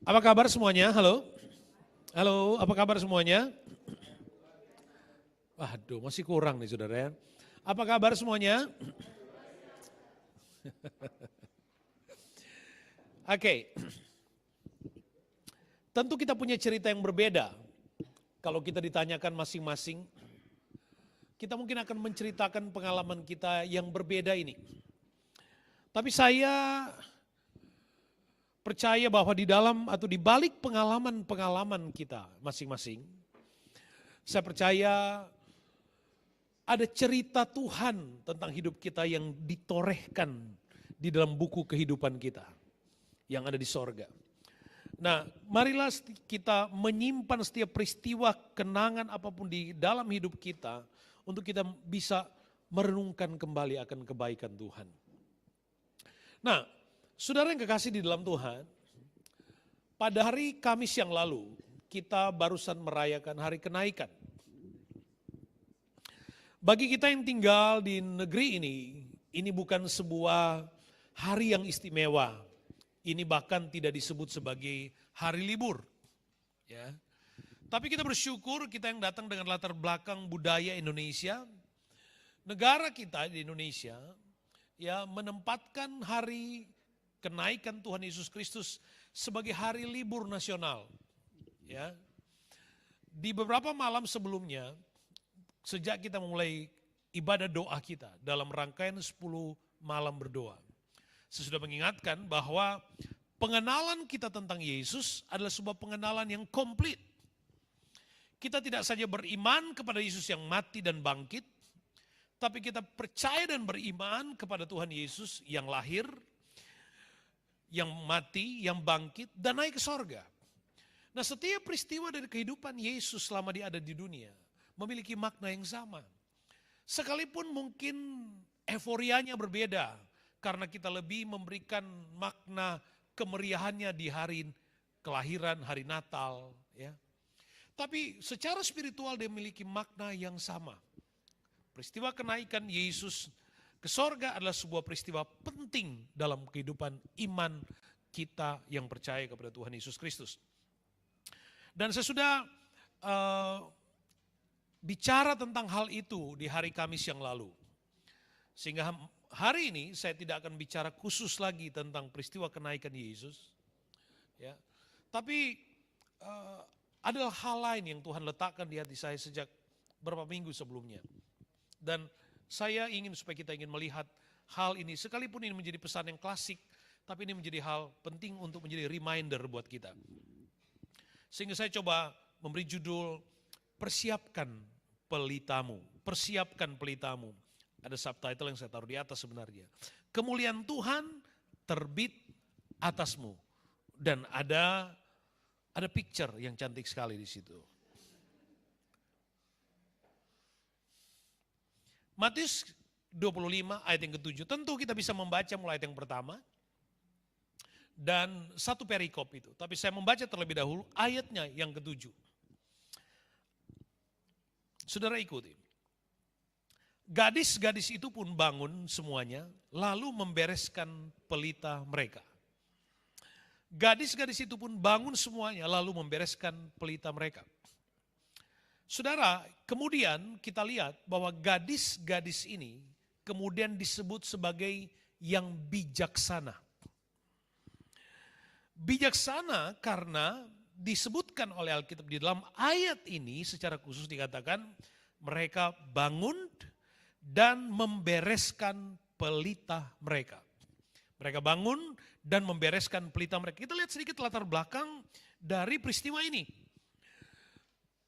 Apa kabar semuanya? Halo? Halo, apa kabar semuanya? Waduh, masih kurang nih saudara ya. Apa kabar semuanya? Oke, tentu kita punya cerita yang berbeda. Kalau kita ditanyakan masing-masing, kita mungkin akan menceritakan pengalaman kita yang berbeda ini. Tapi saya percaya bahwa di dalam atau di balik pengalaman-pengalaman kita masing-masing, saya percaya ada cerita Tuhan tentang hidup kita yang ditorehkan di dalam buku kehidupan kita yang ada di sorga. Nah, marilah kita menyimpan setiap peristiwa kenangan apapun di dalam hidup kita untuk kita bisa merenungkan kembali akan kebaikan Tuhan. Nah, saudara yang kekasih di dalam Tuhan, pada hari Kamis yang lalu kita barusan merayakan hari kenaikan. Bagi kita yang tinggal di negeri ini bukan sebuah hari yang istimewa. Ini bahkan tidak disebut sebagai hari libur. Ya. Tapi kita bersyukur kita yang datang dengan latar belakang budaya Indonesia, negara kita di Indonesia, ya menempatkan hari kenaikan Tuhan Yesus Kristus sebagai hari libur nasional. Ya. Di beberapa malam sebelumnya, sejak kita memulai ibadah doa kita dalam rangkaian 10 malam berdoa. Saya sudah mengingatkan bahwa pengenalan kita tentang Yesus adalah sebuah pengenalan yang komplit. Kita tidak saja beriman kepada Yesus yang mati dan bangkit, tapi kita percaya dan beriman kepada Tuhan Yesus yang lahir, yang mati, yang bangkit, dan naik ke sorga. Nah, setiap peristiwa dari kehidupan Yesus selama dia ada di dunia memiliki makna yang sama. Sekalipun mungkin euforianya berbeda, karena kita lebih memberikan makna kemeriahannya di hari kelahiran, hari Natal. Ya. Tapi secara spiritual dia memiliki makna yang sama. Peristiwa kenaikan Yesus ke sorga adalah sebuah peristiwa penting dalam kehidupan iman kita yang percaya kepada Tuhan Yesus Kristus. Dan saya sudah bicara tentang hal itu di hari Kamis yang lalu. Sehingga hari ini saya tidak akan bicara khusus lagi tentang peristiwa kenaikan Yesus. Ya. Tapi adalah hal lain yang Tuhan letakkan di hati saya sejak beberapa minggu sebelumnya. Dan saya ingin supaya kita ingin melihat hal ini, sekalipun ini menjadi pesan yang klasik, tapi ini menjadi hal penting untuk menjadi reminder buat kita. Sehingga saya coba memberi judul, persiapkan pelitamu, persiapkan pelitamu. Ada subtitle yang saya taruh di atas sebenarnya. Kemuliaan Tuhan terbit atasmu. Dan ada picture yang cantik sekali di situ. Matius 25 ayat yang ke-7. Tentu kita bisa membaca mulai ayat yang pertama. Dan satu perikop itu. Tapi saya membaca terlebih dahulu ayatnya yang ke-7. Saudara ikuti. Gadis-gadis itu pun bangun semuanya, lalu membereskan pelita mereka. Gadis-gadis itu pun bangun semuanya, lalu membereskan pelita mereka. Saudara, kemudian kita lihat bahwa gadis-gadis ini kemudian disebut sebagai yang bijaksana. Bijaksana karena disebutkan oleh Alkitab di dalam ayat ini secara khusus dikatakan mereka bangun dan membereskan pelita mereka. Mereka bangun dan membereskan pelita mereka. Kita lihat sedikit latar belakang dari peristiwa ini.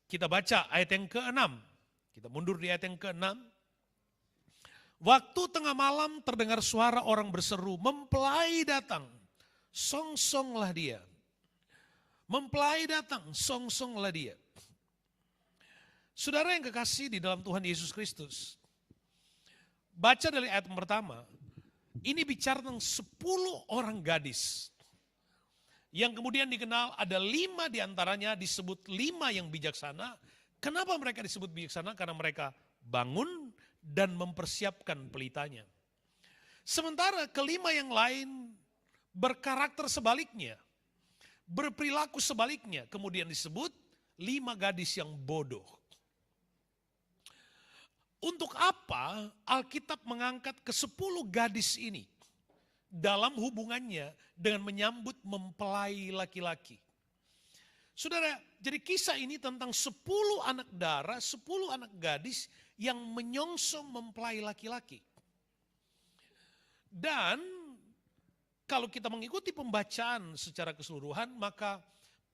Kita baca ayat yang ke-6. Kita mundur di ayat yang ke-6. Waktu tengah malam terdengar suara orang berseru, mempelai datang, song-songlah dia. Mempelai datang, song-songlah dia. Saudara yang kekasih di dalam Tuhan Yesus Kristus, baca dari ayat yang pertama, ini bicara tentang 10 orang gadis. Yang kemudian dikenal ada 5 diantaranya disebut 5 yang bijaksana. Kenapa mereka disebut bijaksana? Karena mereka bangun dan mempersiapkan pelitanya. Sementara kelima yang lain berkarakter sebaliknya. berperilaku sebaliknya. Kemudian disebut 5 gadis yang bodoh. Untuk apa Alkitab mengangkat ke-10 gadis ini dalam hubungannya dengan menyambut mempelai laki-laki? Saudara, jadi kisah ini tentang 10 anak dara, 10 anak gadis yang menyongsong mempelai laki-laki. Dan kalau kita mengikuti pembacaan secara keseluruhan, maka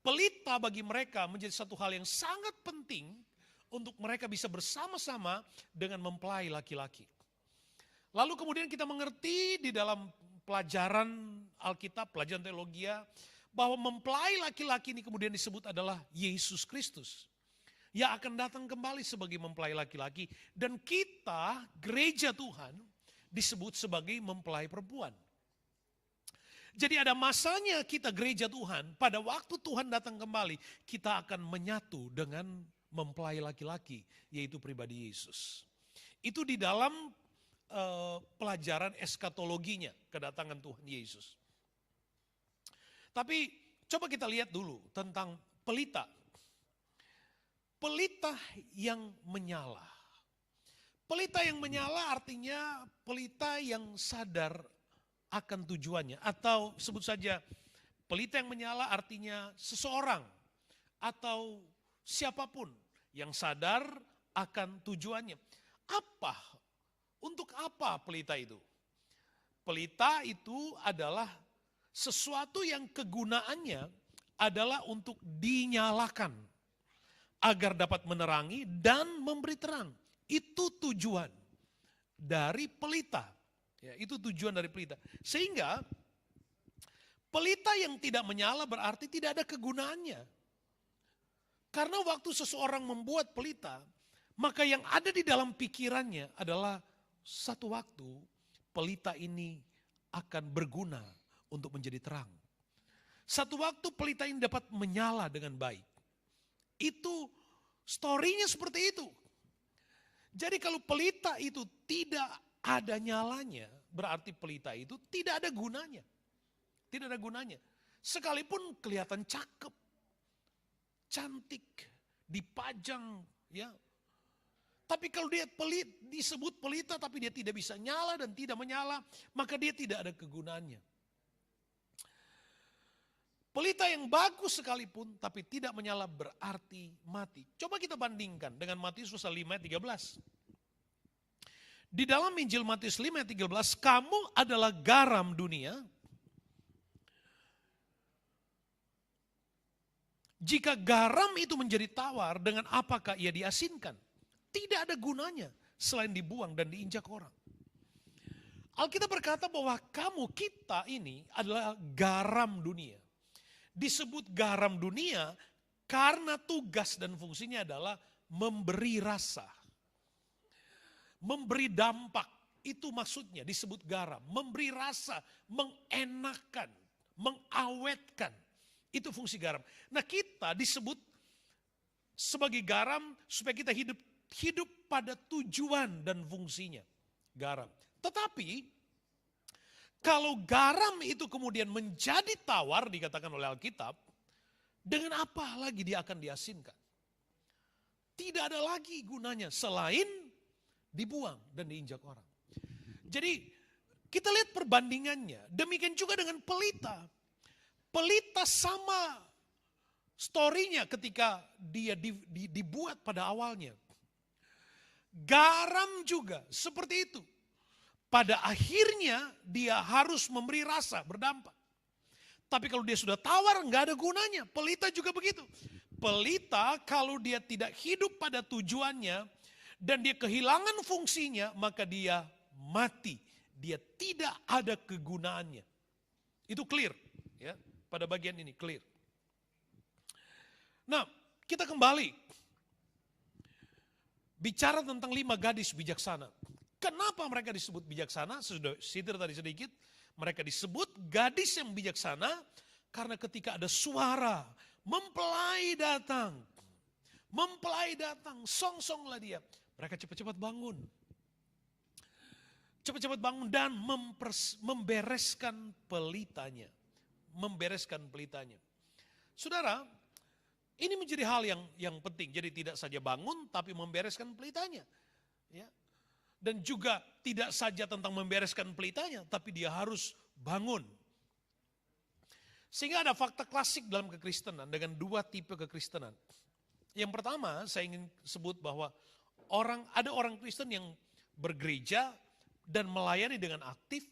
pelita bagi mereka menjadi satu hal yang sangat penting untuk mereka bisa bersama-sama dengan mempelai laki-laki. Lalu kemudian kita mengerti di dalam pelajaran Alkitab, pelajaran teologia, bahwa mempelai laki-laki ini kemudian disebut adalah Yesus Kristus. Yang akan datang kembali sebagai mempelai laki-laki. Dan kita, gereja Tuhan, disebut sebagai mempelai perempuan. Jadi ada masanya kita gereja Tuhan, pada waktu Tuhan datang kembali, kita akan menyatu dengan mempelai laki-laki, yaitu pribadi Yesus. Itu di dalam pelajaran eskatologinya, kedatangan Tuhan Yesus. Tapi coba kita lihat dulu tentang pelita. Pelita yang menyala. Pelita yang menyala artinya pelita yang sadar akan tujuannya. Atau sebut saja pelita yang menyala artinya seseorang atau siapapun yang sadar akan tujuannya. Untuk apa pelita itu? Pelita itu adalah sesuatu yang kegunaannya adalah untuk dinyalakan agar dapat menerangi dan memberi terang. Itu tujuan dari pelita. Ya, itu tujuan dari pelita. Sehingga pelita yang tidak menyala berarti tidak ada kegunaannya. Karena waktu seseorang membuat pelita, maka yang ada di dalam pikirannya adalah satu waktu pelita ini akan berguna untuk menjadi terang. Satu waktu pelita ini dapat menyala dengan baik. Itu story-nya seperti itu. Jadi kalau pelita itu tidak ada nyalanya, berarti pelita itu tidak ada gunanya. Tidak ada gunanya. Sekalipun kelihatan cakep, cantik, dipajang, ya. Tapi kalau dia disebut pelita tapi dia tidak bisa nyala dan tidak menyala, maka dia tidak ada kegunaannya. Pelita yang bagus sekalipun tapi tidak menyala berarti mati. Coba kita bandingkan dengan Matius pasal 5 ayat 13. Di dalam Injil Matius 5 ayat 13, kamu adalah garam dunia. Jika garam itu menjadi tawar, dengan apakah ia diasinkan? Tidak ada gunanya selain dibuang dan diinjak orang. Alkitab berkata bahwa kita ini adalah garam dunia. Disebut garam dunia karena tugas dan fungsinya adalah memberi rasa. Memberi dampak, itu maksudnya disebut garam. Memberi rasa, mengenakan, mengawetkan. Itu fungsi garam. Nah kita disebut sebagai garam supaya kita hidup pada tujuan dan fungsinya. Garam. Tetapi kalau garam itu kemudian menjadi tawar dikatakan oleh Alkitab, dengan apa lagi dia akan diasinkan? Tidak ada lagi gunanya selain dibuang dan diinjak orang. Jadi kita lihat perbandingannya. Demikian juga dengan pelita. Pelita sama story-nya ketika dia dibuat pada awalnya. Garam juga seperti itu. Pada akhirnya dia harus memberi rasa, berdampak. Tapi kalau dia sudah tawar nggak ada gunanya. Pelita juga begitu. Pelita kalau dia tidak hidup pada tujuannya dan dia kehilangan fungsinya, maka dia mati. Dia tidak ada kegunaannya. Itu clear, ya. Pada bagian ini clear. Nah, kita kembali bicara tentang 5 gadis bijaksana. Kenapa mereka disebut bijaksana? Sudah sitir tadi sedikit. Mereka disebut gadis yang bijaksana karena ketika ada suara mempelai datang. Mempelai datang, song-songlah dia. Mereka cepat-cepat bangun. Cepat-cepat bangun dan membereskan pelitanya. Membereskan pelitanya. Saudara, ini menjadi hal yang penting. Jadi tidak saja bangun, tapi membereskan pelitanya. Ya. Dan juga tidak saja tentang membereskan pelitanya, tapi dia harus bangun. Sehingga ada fakta klasik dalam kekristenan dengan dua tipe kekristenan. Yang pertama, saya ingin sebut bahwa ada orang Kristen yang bergereja dan melayani dengan aktif,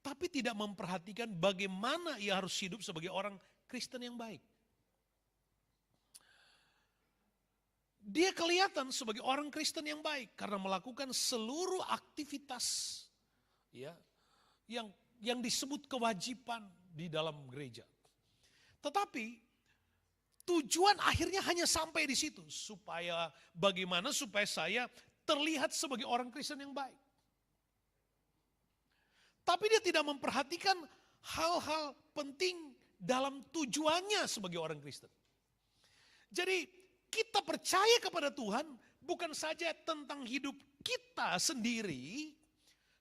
tapi tidak memperhatikan bagaimana ia harus hidup sebagai orang Kristen yang baik. Dia kelihatan sebagai orang Kristen yang baik karena melakukan seluruh aktivitas ya yang disebut kewajiban di dalam gereja. Tetapi tujuan akhirnya hanya sampai di situ, supaya saya terlihat sebagai orang Kristen yang baik. Tapi dia tidak memperhatikan hal-hal penting dalam tujuannya sebagai orang Kristen. Jadi kita percaya kepada Tuhan bukan saja tentang hidup kita sendiri,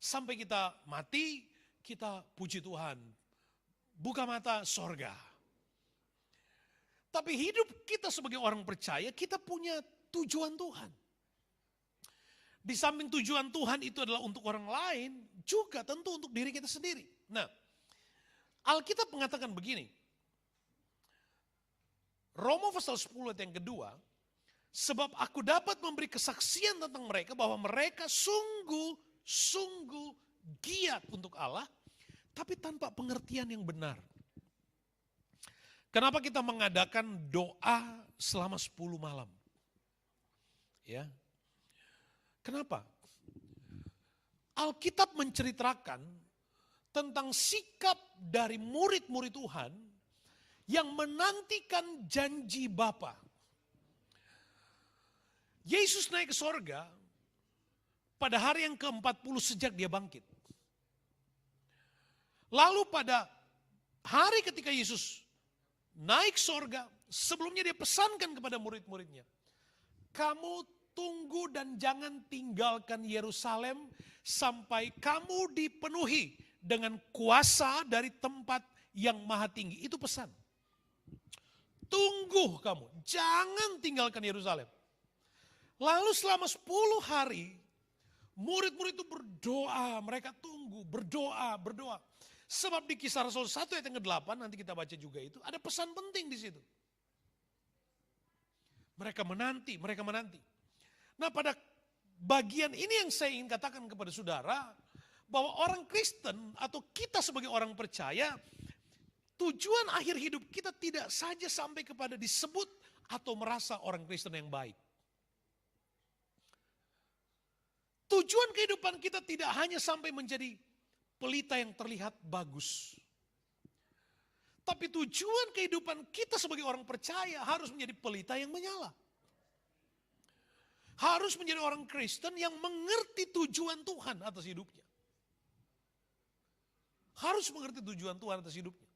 sampai kita mati, kita puji Tuhan, buka mata sorga. Tapi hidup kita sebagai orang percaya, kita punya tujuan Tuhan. Di samping tujuan Tuhan itu adalah untuk orang lain, juga tentu untuk diri kita sendiri. Nah, Alkitab mengatakan begini, Roma pasal 10 ayat yang kedua, sebab aku dapat memberi kesaksian tentang mereka bahwa mereka sungguh giat untuk Allah, tapi tanpa pengertian yang benar. Kenapa kita mengadakan doa selama 10 malam? Ya. Kenapa? Alkitab menceritakan tentang sikap dari murid-murid Tuhan yang menantikan janji Bapa. Yesus naik ke sorga pada hari yang ke-40 sejak dia bangkit. Lalu pada hari ketika Yesus naik sorga, sebelumnya dia pesankan kepada murid-muridnya, kamu tunggu dan jangan tinggalkan Yerusalem sampai kamu dipenuhi dengan kuasa dari tempat yang maha tinggi. Itu pesan. Tunggu kamu, jangan tinggalkan Yerusalem. Lalu selama 10 hari, murid-murid itu berdoa, mereka tunggu, berdoa. Sebab di Kisah Rasul 1 ayat yang ke-8, nanti kita baca juga itu, ada pesan penting di situ. Mereka menanti. Nah, pada bagian ini yang saya ingin katakan kepada saudara, bahwa orang Kristen atau kita sebagai orang percaya, tujuan akhir hidup kita tidak saja sampai kepada disebut atau merasa orang Kristen yang baik. Tujuan kehidupan kita tidak hanya sampai menjadi pelita yang terlihat bagus. Tapi tujuan kehidupan kita sebagai orang percaya harus menjadi pelita yang menyala. Harus menjadi orang Kristen yang mengerti tujuan Tuhan atas hidupnya. Harus mengerti tujuan Tuhan atas hidupnya.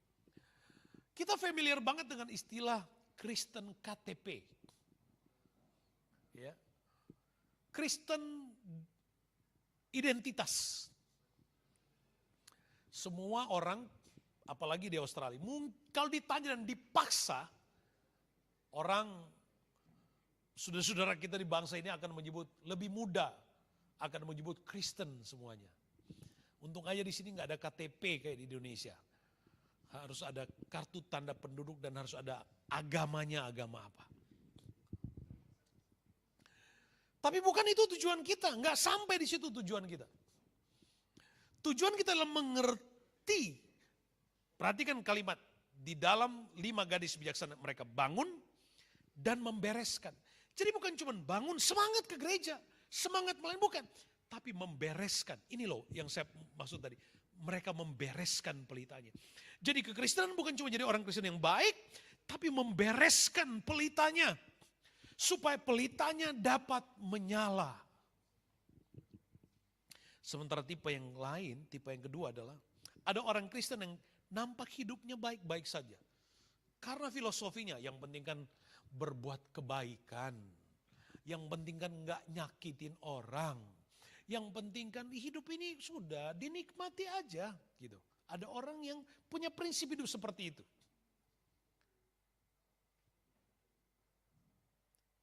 Kita familiar banget dengan istilah Kristen KTP. Ya. Kristen identitas. Semua orang, apalagi di Australia, kalau ditanya dan dipaksa, orang, saudara-saudara kita di bangsa ini akan menyebut lebih muda, akan menyebut Kristen semuanya. Untung aja di sini nggak ada KTP kayak di Indonesia. Harus ada kartu tanda penduduk dan harus ada agamanya, agama apa. Tapi bukan itu tujuan kita, nggak sampai di situ tujuan kita. Tujuan kita adalah mengerti, perhatikan kalimat, di dalam 5 gadis bijaksana mereka bangun dan membereskan. Jadi bukan cuma bangun, semangat ke gereja, semangat melayani, bukan. Tapi membereskan, ini loh yang saya maksud tadi. Mereka membereskan pelitanya. Jadi kekristenan bukan cuma jadi orang Kristen yang baik, tapi membereskan pelitanya. Supaya pelitanya dapat menyala. Sementara tipe yang lain, tipe yang kedua adalah, ada orang Kristen yang nampak hidupnya baik-baik saja. Karena filosofinya yang penting kan berbuat kebaikan. Yang penting kan gak nyakitin orang. Yang penting kan hidup ini sudah dinikmati aja gitu. Ada orang yang punya prinsip hidup seperti itu.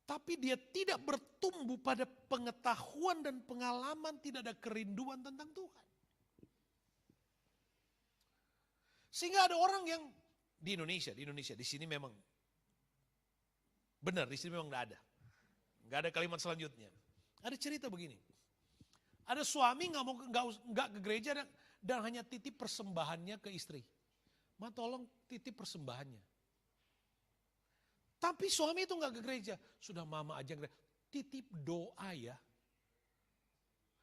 Tapi dia tidak bertumbuh pada pengetahuan dan pengalaman, tidak ada kerinduan tentang Tuhan. Sehingga ada orang yang di Indonesia, di sini memang benar, di sini memang nggak ada. Nggak ada kalimat selanjutnya. Ada cerita begini. Ada suami nggak ke gereja dan hanya titip persembahannya ke istri. Ma tolong titip persembahannya. Tapi suami itu nggak ke gereja. Sudah mama aja titip doa ya.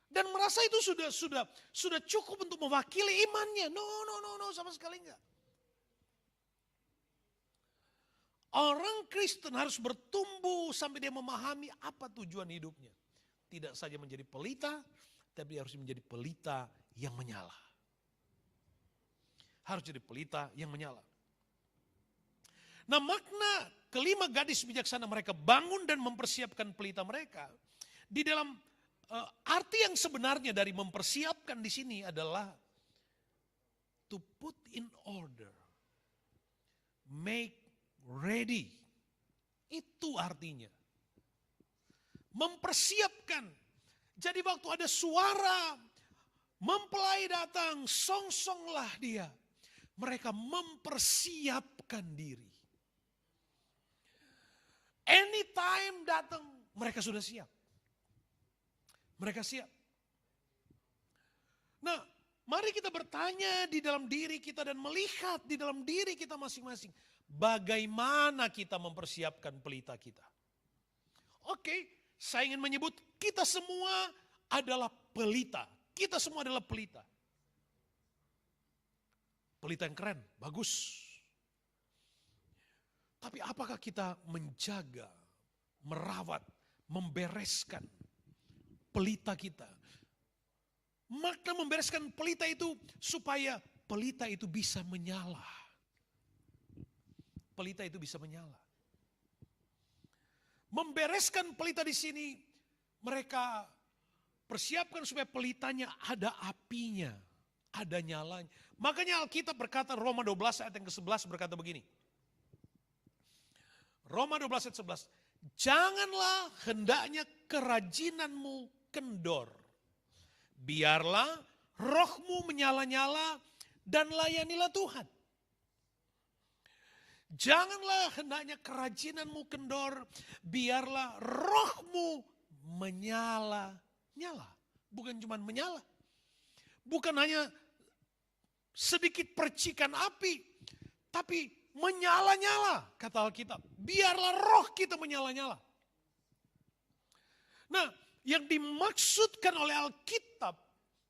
Dan merasa itu sudah cukup untuk mewakili imannya. No, sama sekali enggak. Orang Kristen harus bertumbuh sampai dia memahami apa tujuan hidupnya. Tidak saja menjadi pelita, tapi harus menjadi pelita yang menyala. Harus jadi pelita yang menyala. Nah, makna kelima gadis bijaksana, mereka bangun dan mempersiapkan pelita mereka. Di dalam arti yang sebenarnya dari mempersiapkan di sini adalah to put in order, make ready. Itu artinya. Mempersiapkan. Jadi waktu ada suara mempelai datang, song-songlah dia. Mereka mempersiapkan diri. Anytime datang, mereka sudah siap. Mereka siap. Nah, mari kita bertanya di dalam diri kita dan melihat di dalam diri kita masing-masing. Bagaimana kita mempersiapkan pelita kita. Oke, saya ingin menyebut kita semua adalah pelita. Kita semua adalah pelita. Pelita yang keren, bagus. Tapi apakah kita menjaga, merawat, membereskan pelita kita? Makna membereskan pelita itu supaya pelita itu bisa menyala. Pelita itu bisa menyala. Membereskan pelita di sini, mereka persiapkan supaya pelitanya ada apinya, ada nyalanya. Makanya Alkitab berkata, Roma 12 ayat yang ke-11 berkata begini. Roma 12 ayat 11. Janganlah hendaknya kerajinanmu kendor. Biarlah rohmu menyala-nyala dan layanilah Tuhan. Janganlah hendaknya kerajinanmu kendor. Biarlah rohmu menyala-nyala. Bukan cuma menyala. Bukan hanya sedikit percikan api. Tapi menyala-nyala, kata Alkitab. Biarlah roh kita menyala-nyala. Nah, yang dimaksudkan oleh Alkitab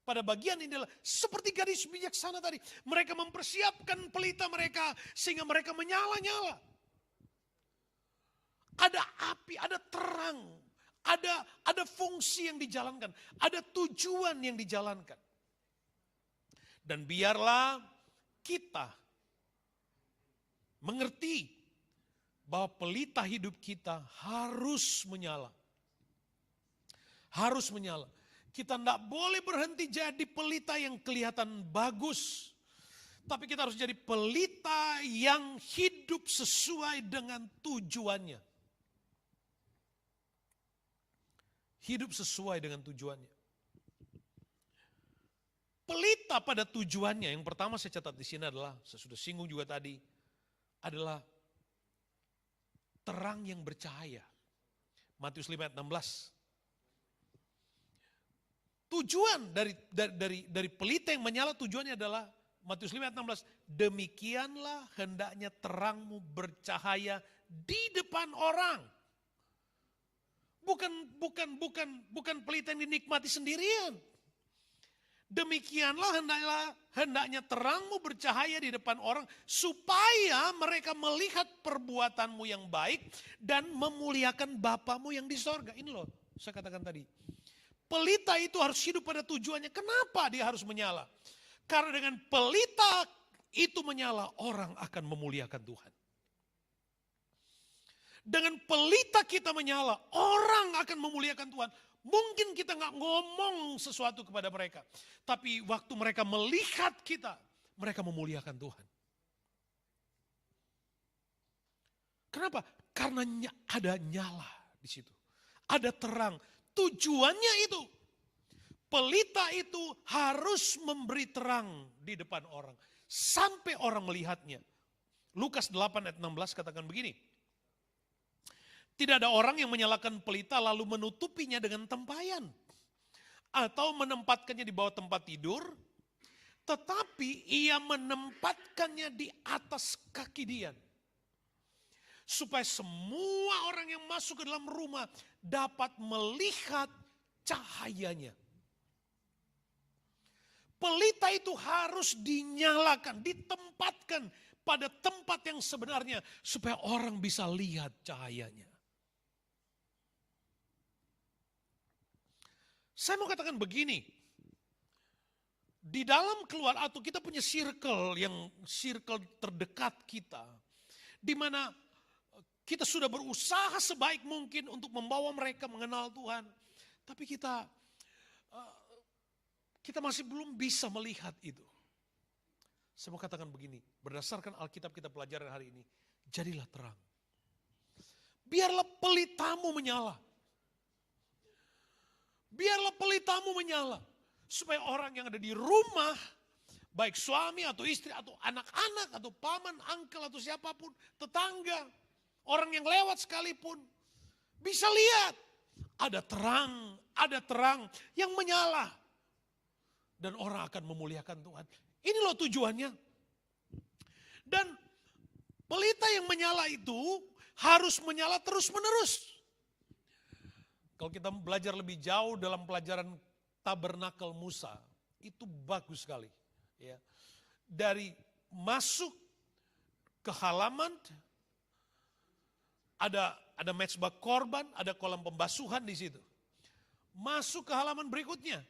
pada bagian ini adalah seperti gadis bijaksana tadi. Mereka mempersiapkan pelita mereka sehingga mereka menyala-nyala. Ada api, ada terang, ada fungsi yang dijalankan, ada tujuan yang dijalankan. Dan biarlah kita mengerti bahwa pelita hidup kita harus menyala. Harus menyala. Kita tidak boleh berhenti jadi pelita yang kelihatan bagus. Tapi kita harus jadi pelita yang hidup sesuai dengan tujuannya. Hidup sesuai dengan tujuannya. Pelita pada tujuannya, yang pertama saya catat di sini adalah, saya sudah singgung juga tadi, adalah terang yang bercahaya. Matius 5 ayat 16. Tujuan dari pelita yang menyala, tujuannya adalah Matius 5 ayat 16. Demikianlah hendaknya terangmu bercahaya di depan orang. Bukan pelita yang dinikmati sendirian. Demikianlah hendaknya terangmu bercahaya di depan orang supaya mereka melihat perbuatanmu yang baik dan memuliakan Bapamu yang di sorga. Ini loh saya katakan tadi. Pelita itu harus hidup pada tujuannya. Kenapa dia harus menyala? Karena dengan pelita itu menyala, orang akan memuliakan Tuhan. Dengan pelita kita menyala, orang akan memuliakan Tuhan. Mungkin kita nggak ngomong sesuatu kepada mereka. Tapi waktu mereka melihat kita, mereka memuliakan Tuhan. Kenapa? Karena ada nyala di situ. Ada terang. Tujuannya itu. Pelita itu harus memberi terang di depan orang. Sampai orang melihatnya. Lukas 8 ayat 16 katakan begini. Tidak ada orang yang menyalakan pelita lalu menutupinya dengan tempayan. Atau menempatkannya di bawah tempat tidur. Tetapi ia menempatkannya di atas kaki Dian. Supaya semua orang yang masuk ke dalam rumah dapat melihat cahayanya. Pelita itu harus dinyalakan, ditempatkan pada tempat yang sebenarnya supaya orang bisa lihat cahayanya. Saya mau katakan begini, di dalam keluar atau kita punya circle terdekat kita, di mana kita sudah berusaha sebaik mungkin untuk membawa mereka mengenal Tuhan, tapi kita masih belum bisa melihat itu. Saya mau katakan begini, berdasarkan Alkitab kita pelajaran hari ini, jadilah terang. Biarlah pelitamu menyala. Biarlah pelitamu menyala. Supaya orang yang ada di rumah, baik suami atau istri atau anak-anak atau paman, angkel atau siapapun, tetangga, orang yang lewat sekalipun, bisa lihat ada terang yang menyala. Dan orang akan memuliakan Tuhan. Ini loh tujuannya. Dan pelita yang menyala itu harus menyala terus menerus. Kalau kita belajar lebih jauh dalam pelajaran tabernakel Musa, itu bagus sekali. Ya. Dari masuk ke halaman, ada mezbah korban, ada kolam pembasuhan di situ. Masuk ke halaman berikutnya,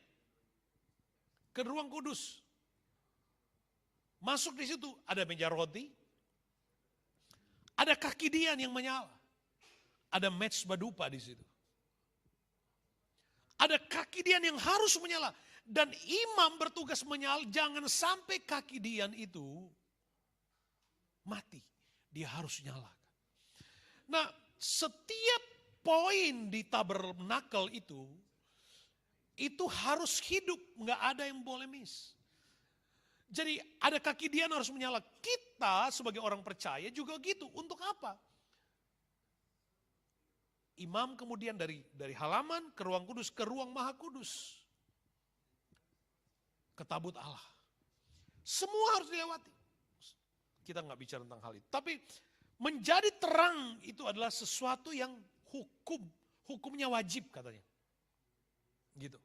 ke ruang kudus. Masuk di situ, ada meja roti, ada kaki Dian yang menyala, ada mezbah dupa di situ. Ada kaki Dian yang harus menyala. Dan imam bertugas menyala, jangan sampai kaki Dian itu mati. Dia harus nyalakan. Nah, setiap poin di tabernakel itu harus hidup, nggak ada yang boleh miss. Jadi ada kaki Dian harus menyala. Kita sebagai orang percaya juga gitu. Untuk apa? Imam kemudian dari halaman ke ruang kudus, ke ruang maha kudus. Ke tabut Allah. Semua harus dilewati. Kita nggak bicara tentang hal itu. Tapi menjadi terang itu adalah sesuatu yang hukumnya wajib katanya. Gitu.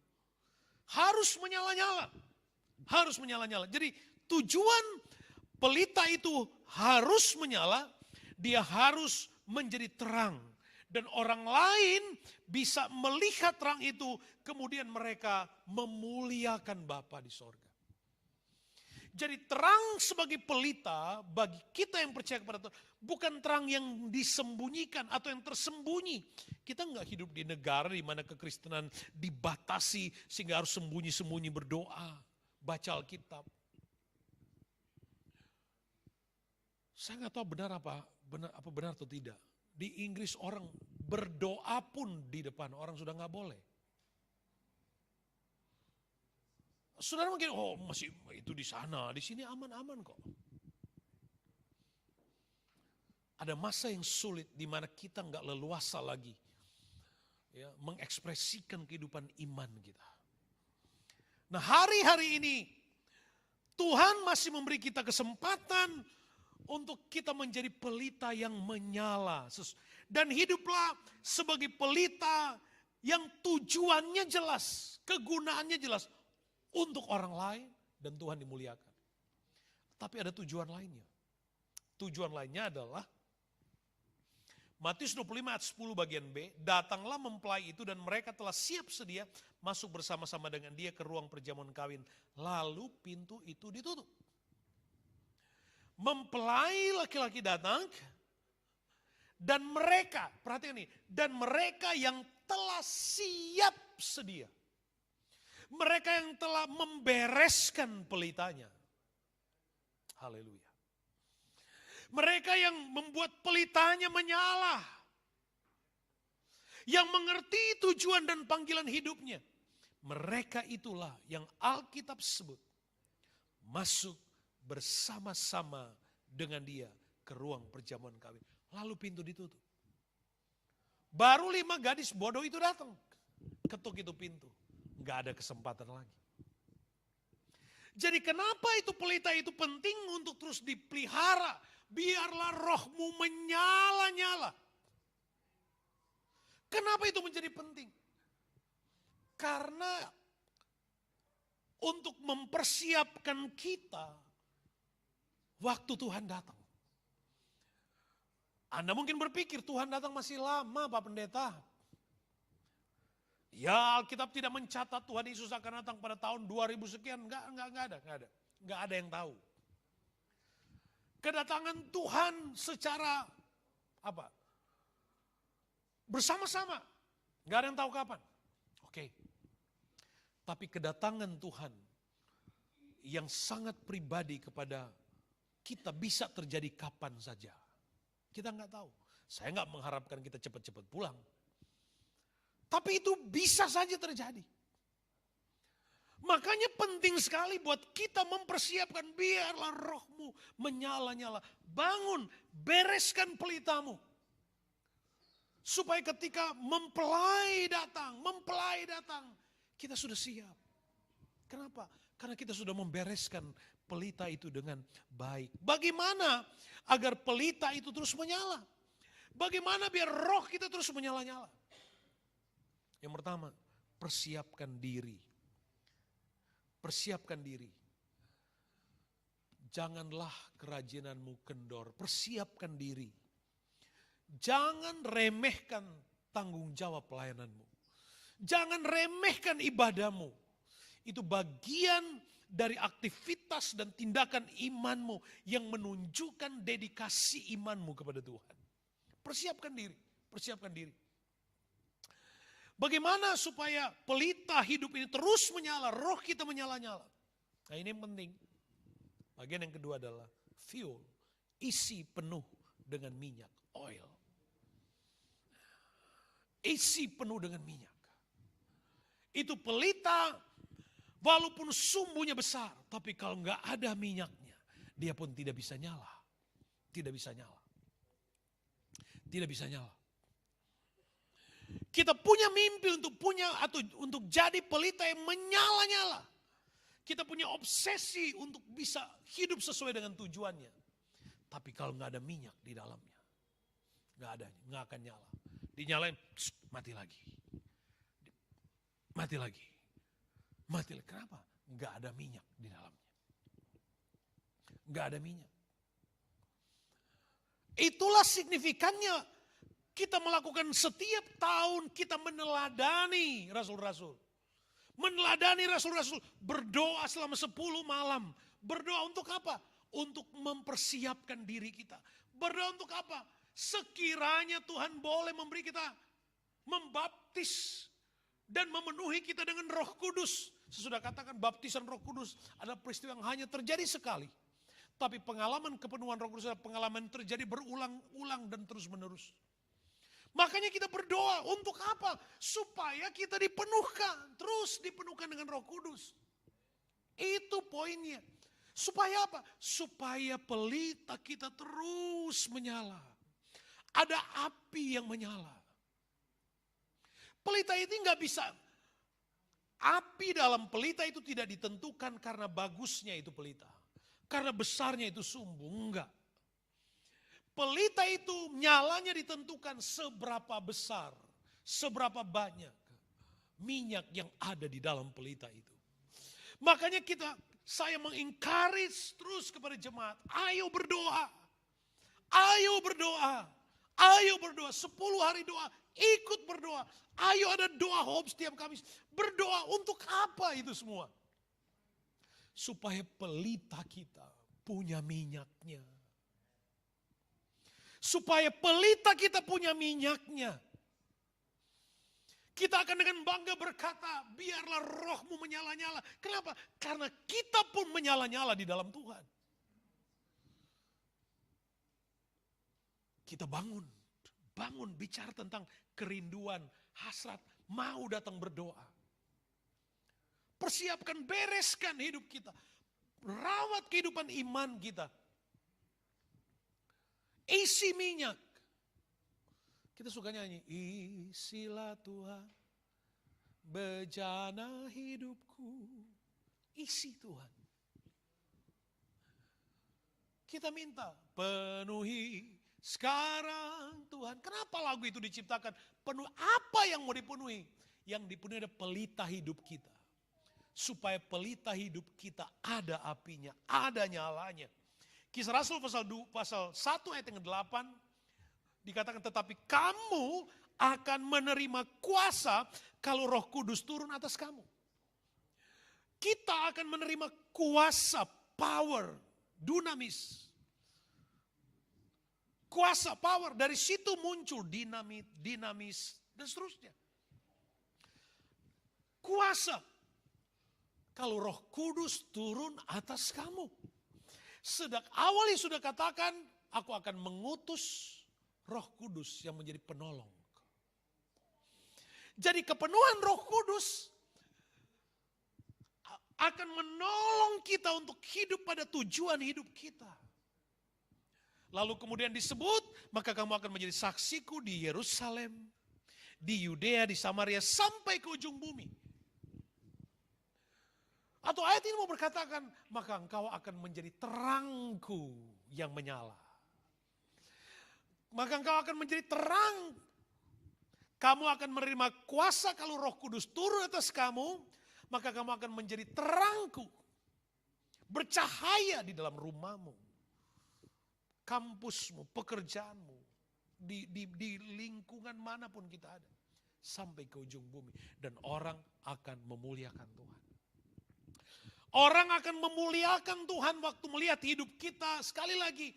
Harus menyala-nyala. Harus menyala-nyala. Jadi tujuan pelita itu harus menyala, dia harus menjadi terang. Dan orang lain bisa melihat terang itu, kemudian mereka memuliakan Bapa di sorga. Jadi terang sebagai pelita bagi kita yang percaya kepada Tuhan, bukan terang yang disembunyikan atau yang tersembunyi. Kita nggak hidup di negara di mana kekristenan dibatasi sehingga harus sembunyi-sembunyi berdoa, baca Alkitab. Saya nggak tahu benar atau tidak. Di Inggris orang berdoa pun di depan orang sudah nggak boleh. Saudara mungkin, masih itu di sana, di sini aman-aman kok. Ada masa yang sulit di mana kita nggak leluasa lagi, ya, mengekspresikan kehidupan iman kita. Nah hari-hari ini Tuhan masih memberi kita kesempatan untuk kita menjadi pelita yang menyala. Dan hiduplah sebagai pelita yang tujuannya jelas, kegunaannya jelas. Untuk orang lain dan Tuhan dimuliakan. Tapi ada tujuan lainnya. Tujuan lainnya adalah Matius 25 ayat 10 bagian B. Datanglah mempelai itu dan mereka telah siap sedia masuk bersama-sama dengan dia ke ruang perjamuan kawin. Lalu pintu itu ditutup. Mempelai laki-laki datang dan mereka, perhatikan ini, dan mereka yang telah siap sedia. Mereka yang telah membereskan pelitanya. Haleluya. Mereka yang membuat pelitanya menyala. yang mengerti tujuan dan panggilan hidupnya. Mereka itulah yang Alkitab sebut masuk bersama-sama dengan dia ke ruang perjamuan kawin. Lalu pintu ditutup. Baru 5 gadis bodoh itu datang. Ketuk itu pintu. Gak ada kesempatan lagi. Jadi kenapa itu pelita itu penting untuk terus dipelihara. Biarlah rohmu menyala-nyala. Kenapa itu menjadi penting? Karena untuk mempersiapkan kita waktu Tuhan datang. Anda mungkin berpikir Tuhan datang masih lama Pak Pendeta. Ya Alkitab tidak mencatat Tuhan Yesus akan datang pada tahun 2000 sekian. Enggak ada. Enggak ada yang tahu. Kedatangan Tuhan secara apa? Bersama-sama. Enggak ada yang tahu kapan. Oke. Tapi kedatangan Tuhan yang sangat pribadi kepada kita bisa terjadi kapan saja. Kita nggak tahu. Saya nggak mengharapkan kita cepat-cepat pulang. Tapi itu bisa saja terjadi. Makanya penting sekali buat kita mempersiapkan biarlah rohmu menyala-nyala. Bangun, bereskan pelitamu. Supaya ketika mempelai datang, kita sudah siap. Kenapa? Karena kita sudah membereskan pelita itu dengan baik. Bagaimana agar pelita itu terus menyala? Bagaimana biar roh kita terus menyala-nyala? Yang pertama, persiapkan diri. Persiapkan diri. Janganlah kerajinanmu kendor. Persiapkan diri. Jangan remehkan tanggung jawab pelayananmu. Jangan remehkan ibadahmu. Itu bagian dari aktivitas dan tindakan imanmu yang menunjukkan dedikasi imanmu kepada Tuhan. Persiapkan diri, persiapkan diri. Bagaimana supaya pelita hidup ini terus menyala, roh kita menyala-nyala. Nah ini yang penting. Bagian yang kedua adalah fuel, isi penuh dengan minyak, oil. Isi penuh dengan minyak. Itu pelita walaupun sumbunya besar, tapi kalau nggak ada minyaknya, dia pun tidak bisa nyala. Tidak bisa nyala. Tidak bisa nyala. Kita punya mimpi untuk jadi pelita yang menyala-nyala. Kita punya obsesi untuk bisa hidup sesuai dengan tujuannya. Tapi kalau nggak ada minyak di dalamnya, nggak akan nyala. Dinyalain, mati lagi. Mati lagi. Mati lagi. Kenapa? Nggak ada minyak di dalamnya. Nggak ada minyak. Itulah signifikannya kita melakukan setiap tahun kita meneladani rasul-rasul. Meneladani rasul-rasul. Berdoa selama 10 malam. Berdoa untuk apa? Untuk mempersiapkan diri kita. Berdoa untuk apa? Sekiranya Tuhan boleh memberi kita, membaptis dan memenuhi kita dengan Roh Kudus. Sesudah katakan baptisan Roh Kudus adalah peristiwa yang hanya terjadi sekali. Tapi pengalaman kepenuhan Roh Kudus adalah pengalaman terjadi berulang-ulang dan terus-menerus. Makanya kita berdoa untuk apa? Supaya kita dipenuhkan, terus dipenuhkan dengan Roh Kudus. Itu poinnya. Supaya apa? Supaya pelita kita terus menyala. Ada api yang menyala. Pelita itu nggak bisa. Api dalam pelita itu tidak ditentukan karena bagusnya itu pelita. Karena besarnya itu sumbu, enggak. Pelita itu nyalanya ditentukan seberapa besar, seberapa banyak minyak yang ada di dalam pelita itu. Makanya saya mengencourage terus kepada jemaat, ayo berdoa. Ayo berdoa. Ayo berdoa, 10 hari doa, ikut berdoa. Ayo ada doa hope setiap Kamis. Berdoa untuk apa itu semua? Supaya pelita kita punya minyaknya. Supaya pelita kita punya minyaknya. Kita akan dengan bangga berkata, biarlah rohmu menyala-nyala. Kenapa? Karena kita pun menyala-nyala di dalam Tuhan. Kita bangun bangun, bicara tentang kerinduan, hasrat, mau datang berdoa. Persiapkan, bereskan hidup kita. Rawat kehidupan iman kita. Isi minyak. Kita suka nyanyi, isilah Tuhan bejana hidupku. Isi Tuhan. Kita minta, penuhi sekarang Tuhan. Kenapa lagu itu diciptakan? Penuh apa yang mau dipenuhi? Yang dipenuhi ada pelita hidup kita. Supaya pelita hidup kita ada apinya, ada nyalanya. Kisah Rasul pasal 1 ayat yang ke-8 dikatakan, tetapi kamu akan menerima kuasa kalau Roh Kudus turun atas kamu. Kita akan menerima kuasa, power, dunamis. Kuasa, power, dari situ muncul dinamis, dan seterusnya. Kuasa, kalau Roh Kudus turun atas kamu. Sejak awal yang sudah katakan, aku akan mengutus Roh Kudus yang menjadi penolong. Jadi kepenuhan Roh Kudus akan menolong kita untuk hidup pada tujuan hidup kita. Lalu kemudian disebut, maka kamu akan menjadi saksiku di Yerusalem, di Yudea, di Samaria, sampai ke ujung bumi. Atau ayat ini mau berkatakan, maka engkau akan menjadi terangku yang menyala. Maka engkau akan menjadi terang. Kamu akan menerima kuasa kalau Roh Kudus turun atas kamu, maka kamu akan menjadi terangku. Bercahaya di dalam rumahmu, kampusmu, pekerjaanmu, di lingkungan manapun kita ada. Sampai ke ujung bumi. Dan orang akan memuliakan Tuhan. Orang akan memuliakan Tuhan waktu melihat hidup kita, sekali lagi,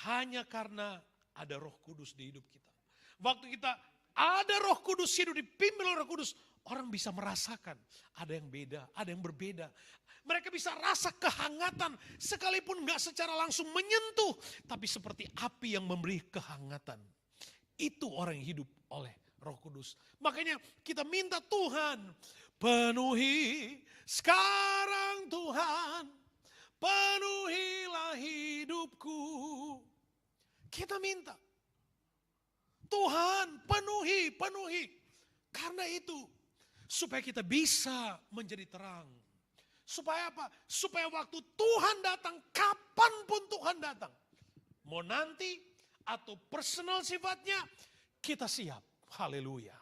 hanya karena ada Roh Kudus di hidup kita. Waktu kita ada Roh Kudus, hidup dipimpin oleh Roh Kudus, orang bisa merasakan ada yang beda, ada yang berbeda. Mereka bisa rasa kehangatan, sekalipun gak secara langsung menyentuh, tapi seperti api yang memberi kehangatan. Itu orang yang hidup oleh Roh Kudus. Makanya kita minta Tuhan, penuhi sekarang Tuhan, penuhilah hidupku. Kita minta, Tuhan penuhi. Karena itu, supaya kita bisa menjadi terang. Supaya apa? Supaya waktu Tuhan datang, kapanpun Tuhan datang. Mau nanti atau personal sifatnya, kita siap. Haleluya.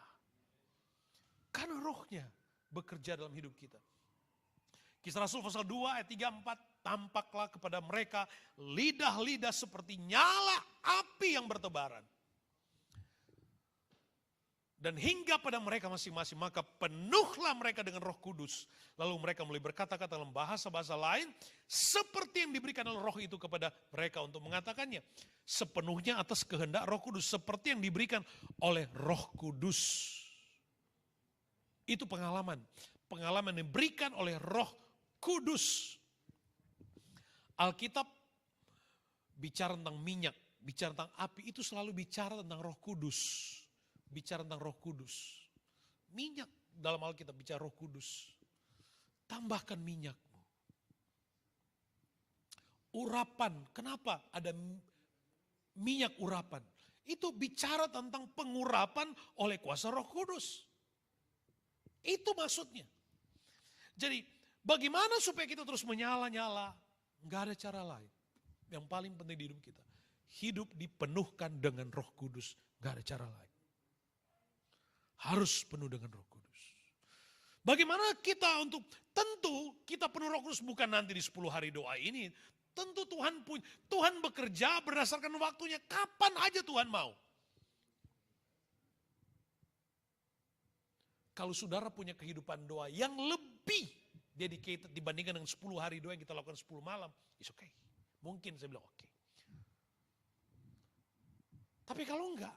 Karena rohnya bekerja dalam hidup kita. Kisah Rasul pasal 2 ayat 3-4, tampaklah kepada mereka lidah-lidah seperti nyala api yang bertebaran. Dan hingga pada mereka masing-masing, maka penuhlah mereka dengan Roh Kudus. Lalu mereka mulai berkata-kata dalam bahasa-bahasa lain, seperti yang diberikan oleh Roh itu kepada mereka untuk mengatakannya. Sepenuhnya atas kehendak Roh Kudus, seperti yang diberikan oleh Roh Kudus. Itu pengalaman yang diberikan oleh Roh Kudus. Alkitab bicara tentang minyak, bicara tentang api, itu selalu bicara tentang Roh Kudus. Bicara tentang Roh Kudus. Minyak dalam Alkitab bicara Roh Kudus. Tambahkan minyakmu. Urapan, kenapa ada minyak urapan? Itu bicara tentang pengurapan oleh kuasa Roh Kudus. Itu maksudnya. Jadi bagaimana supaya kita terus menyala-nyala? Enggak ada cara lain. Yang paling penting di hidup kita. Hidup dipenuhkan dengan Roh Kudus. Enggak ada cara lain. Harus penuh dengan Roh Kudus. Bagaimana kita untuk, tentu kita penuh Roh Kudus bukan nanti di 10 hari doa ini. Tentu Tuhan bekerja berdasarkan waktunya. Kapan aja Tuhan mau. Kalau saudara punya kehidupan doa yang lebih dedicated dibandingkan dengan 10 hari doa yang kita lakukan 10 malam, it's okay. Mungkin saya bilang okay. Tapi kalau enggak,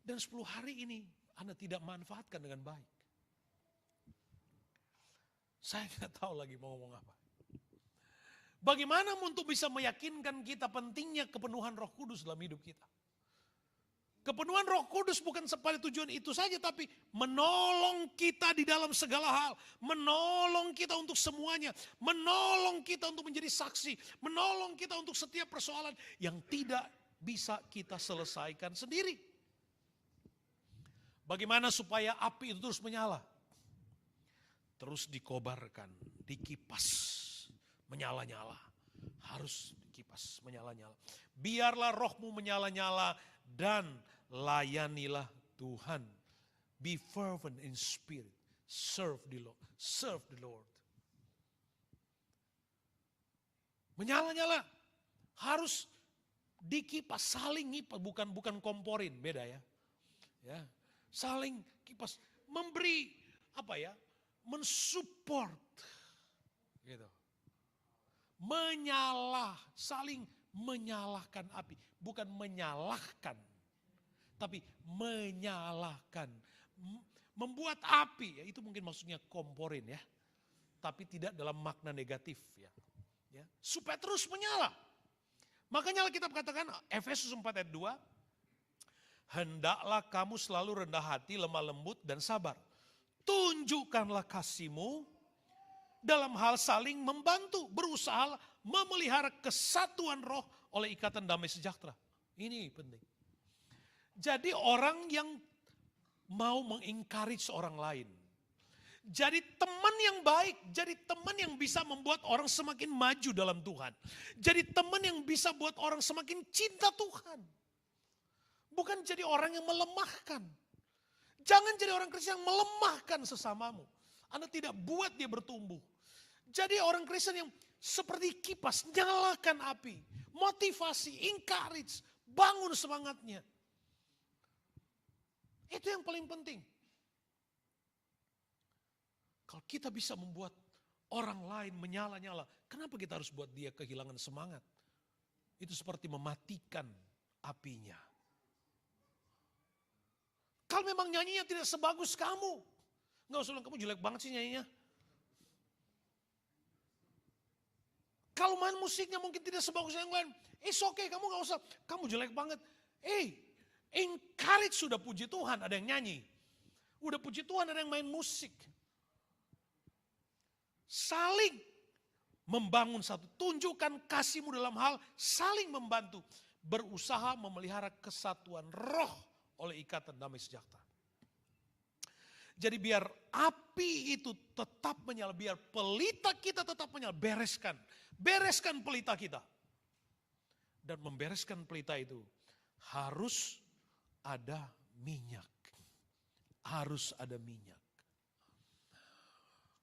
dan 10 hari ini Anda tidak manfaatkan dengan baik. Saya nggak tahu lagi mau ngomong apa. Bagaimana untuk bisa meyakinkan kita pentingnya kepenuhan Roh Kudus dalam hidup kita? Kepenuhan Roh Kudus bukan pada tujuan itu saja, tapi menolong kita di dalam segala hal. Menolong kita untuk semuanya. Menolong kita untuk menjadi saksi. Menolong kita untuk setiap persoalan yang tidak bisa kita selesaikan sendiri. Bagaimana supaya api itu terus menyala? Terus dikobarkan, dikipas, menyala-nyala. Harus dikipas, menyala-nyala. Biarlah rohmu menyala-nyala dan layanilah Tuhan. Be fervent in spirit. Serve the Lord. Serve the Lord. Menyala-nyala. Harus dikipas, saling ngipas, bukan komporin, beda ya. Ya, saling kipas, memberi apa ya? Mensupport. Gitu. Saling menyalahkan api, bukan menyalahkan, tapi menyalahkan, membuat api, ya itu mungkin maksudnya komporin ya, tapi tidak dalam makna negatif ya, supaya terus menyala. Makanya Alkitab katakan Efesus 4 ayat 2, hendaklah kamu selalu rendah hati, lemah lembut dan sabar. Tunjukkanlah kasihmu dalam hal saling membantu, berusaha memelihara kesatuan roh oleh ikatan damai sejahtera. Ini penting. Jadi orang yang mau mengencourage orang lain. Jadi teman yang baik, jadi teman yang bisa membuat orang semakin maju dalam Tuhan. Jadi teman yang bisa buat orang semakin cinta Tuhan. Bukan jadi orang yang melemahkan. Jangan jadi orang Kristen yang melemahkan sesamamu. Anda tidak buat dia bertumbuh. Jadi orang Kristen yang seperti kipas, nyalakan api, motivasi, encourage, bangun semangatnya. Itu yang paling penting. Kalau kita bisa membuat orang lain menyala-nyala, kenapa kita harus buat dia kehilangan semangat? Itu seperti mematikan apinya. Kalau memang nyanyinya tidak sebagus kamu, nggak usah bilang kamu jelek banget sih nyanyinya. Kalau main musiknya mungkin tidak sebagus yang lain, it's okay, kamu gak usah, kamu jelek banget. Encourage, sudah puji Tuhan ada yang nyanyi. Udah puji Tuhan ada yang main musik. Saling membangun satu, tunjukkan kasihmu dalam hal saling membantu. Berusaha memelihara kesatuan roh oleh ikatan damai sejahtera. Jadi biar api itu tetap menyala, biar pelita kita tetap menyala, bereskan pelita kita. Dan membereskan pelita itu harus ada minyak. Harus ada minyak.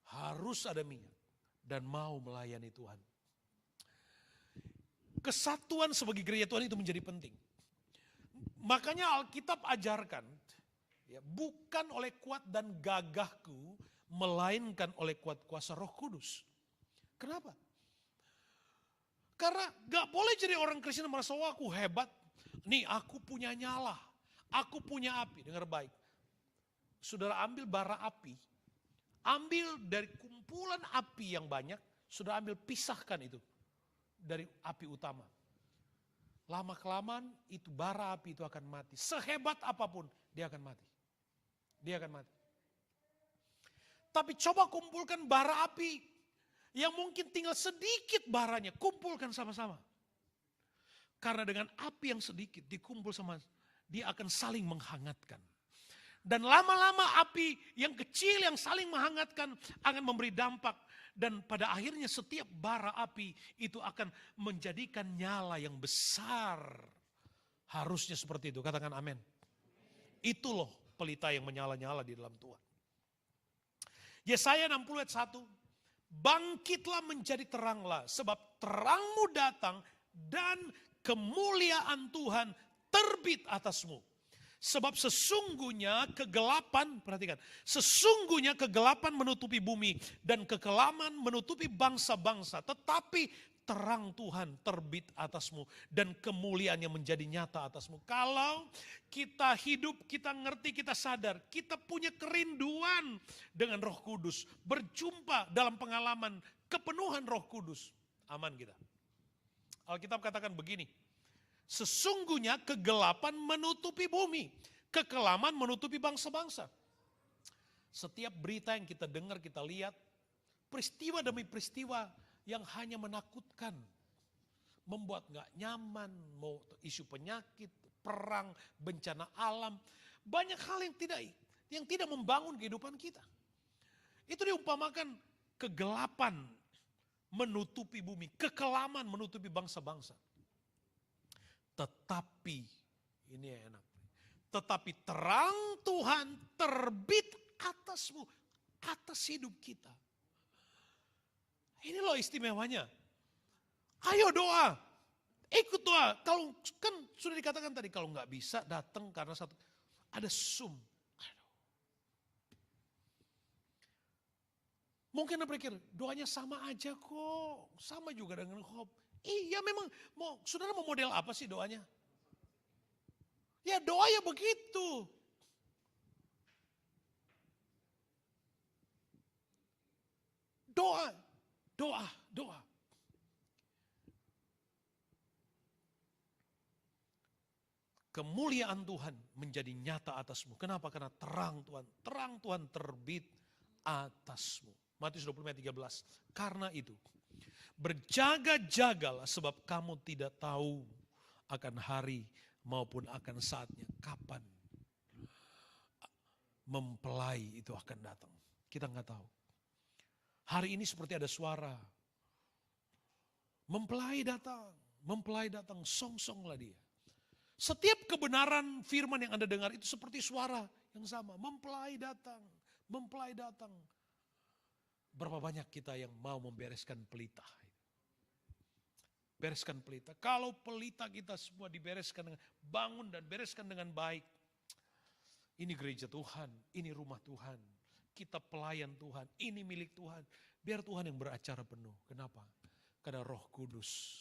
Harus ada minyak. Dan mau melayani Tuhan. Kesatuan sebagai gereja Tuhan itu menjadi penting. Makanya Alkitab ajarkan, ya, bukan oleh kuat dan gagahku, melainkan oleh kuat kuasa Roh Kudus. Kenapa? Karena gak boleh jadi orang Kristen merasa, wah aku hebat. Nih aku punya nyala, aku punya api. Dengar baik. Saudara ambil bara api, ambil dari kumpulan api yang banyak, saudara ambil pisahkan itu dari api utama. Lama-kelamaan itu bara api itu akan mati. Sehebat apapun dia akan mati. Dia akan mati. Tapi coba kumpulkan bara api yang mungkin tinggal sedikit baranya. Kumpulkan sama-sama. Karena dengan api yang sedikit dikumpul sama, dia akan saling menghangatkan. Dan lama-lama api yang kecil yang saling menghangatkan akan memberi dampak. Dan pada akhirnya setiap bara api itu akan menjadikan nyala yang besar. Harusnya seperti itu, katakan amin. Itu loh pelita yang menyala-nyala di dalam Tuhan. Yesaya 60 ayat 1. Bangkitlah menjadi teranglah, sebab terangmu datang dan kemuliaan Tuhan terbit atasmu. Sebab sesungguhnya kegelapan, perhatikan, sesungguhnya kegelapan menutupi bumi dan kekelaman menutupi bangsa-bangsa. Tetapi terang Tuhan terbit atasmu dan kemuliaannya menjadi nyata atasmu. Kalau kita hidup, kita ngerti, kita sadar, kita punya kerinduan dengan Roh Kudus. Berjumpa dalam pengalaman kepenuhan Roh Kudus. Aman kita. Alkitab katakan begini. Sesungguhnya kegelapan menutupi bumi, kekelaman menutupi bangsa-bangsa. Setiap berita yang kita dengar, kita lihat, peristiwa demi peristiwa yang hanya menakutkan, membuat gak nyaman, mau isu penyakit, perang, bencana alam, banyak hal yang tidak membangun kehidupan kita. Itu diumpamakan kegelapan menutupi bumi, kekelaman menutupi bangsa-bangsa. Tetapi, ini yang enak, tetapi terang Tuhan terbit atasmu, atas hidup kita. Ini loh istimewanya. Ayo doa, ikut doa. Kalau kan sudah dikatakan tadi, kalau nggak bisa datang karena ada Zoom. Mungkin Anda berpikir, doanya sama aja kok, sama juga dengan Hope. Iya memang, saudara mau model apa sih doanya? Ya doa ya begitu. Doa, doa, doa. Kemuliaan Tuhan menjadi nyata atasmu. Kenapa? Karena terang Tuhan terbit atasmu. Matius 20 ayat 13. Karena itu, berjaga-jagalah sebab kamu tidak tahu akan hari maupun akan saatnya kapan mempelai itu akan datang. Kita nggak tahu. Hari ini seperti ada suara. Mempelai datang, song-songlah dia. Setiap kebenaran firman yang Anda dengar itu seperti suara yang sama. Mempelai datang. Berapa banyak kita yang mau membereskan pelita. Bereskan pelita. Kalau pelita kita semua dibereskan dengan bangun dan bereskan dengan baik. Ini gereja Tuhan, ini rumah Tuhan. Kita pelayan Tuhan, ini milik Tuhan. Biar Tuhan yang beracara penuh. Kenapa? Karena Roh Kudus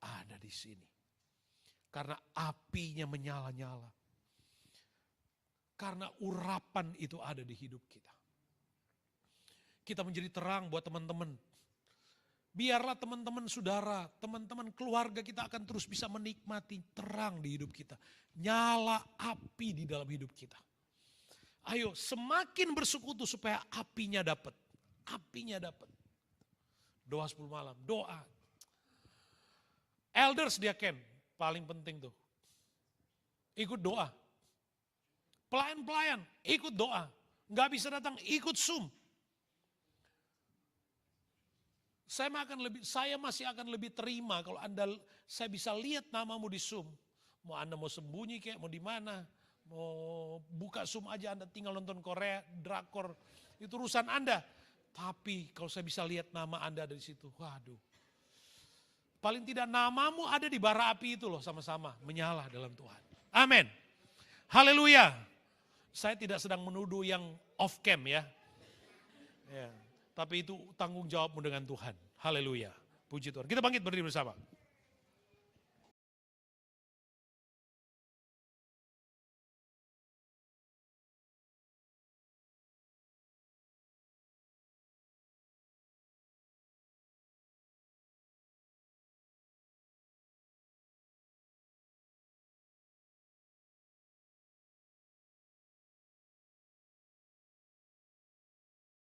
ada di sini. Karena apinya menyala-nyala. Karena urapan itu ada di hidup kita. Kita menjadi terang buat teman-teman. Biarlah teman-teman saudara, teman-teman keluarga kita akan terus bisa menikmati terang di hidup kita. Nyala api di dalam hidup kita. Ayo semakin bersekutu supaya apinya dapat. Doa 10 malam, doa. Elders dia camp, paling penting tuh. Ikut doa. Pelayan-pelayan, ikut doa. Gak bisa datang, ikut Zoom. Saya masih akan lebih terima kalau saya bisa lihat namamu di Zoom. Mau Anda mau sembunyi kayak, mau di mana, mau buka Zoom aja Anda tinggal nonton Korea, drakor, itu urusan Anda. Tapi kalau saya bisa lihat nama Anda ada di situ, waduh. Paling tidak namamu ada di bara api itu loh, sama-sama menyala dalam Tuhan. Amin. Haleluya. Saya tidak sedang menuduh yang off cam ya. Tapi itu tanggung jawabmu dengan Tuhan. Haleluya. Puji Tuhan. Kita bangkit berdiri bersama.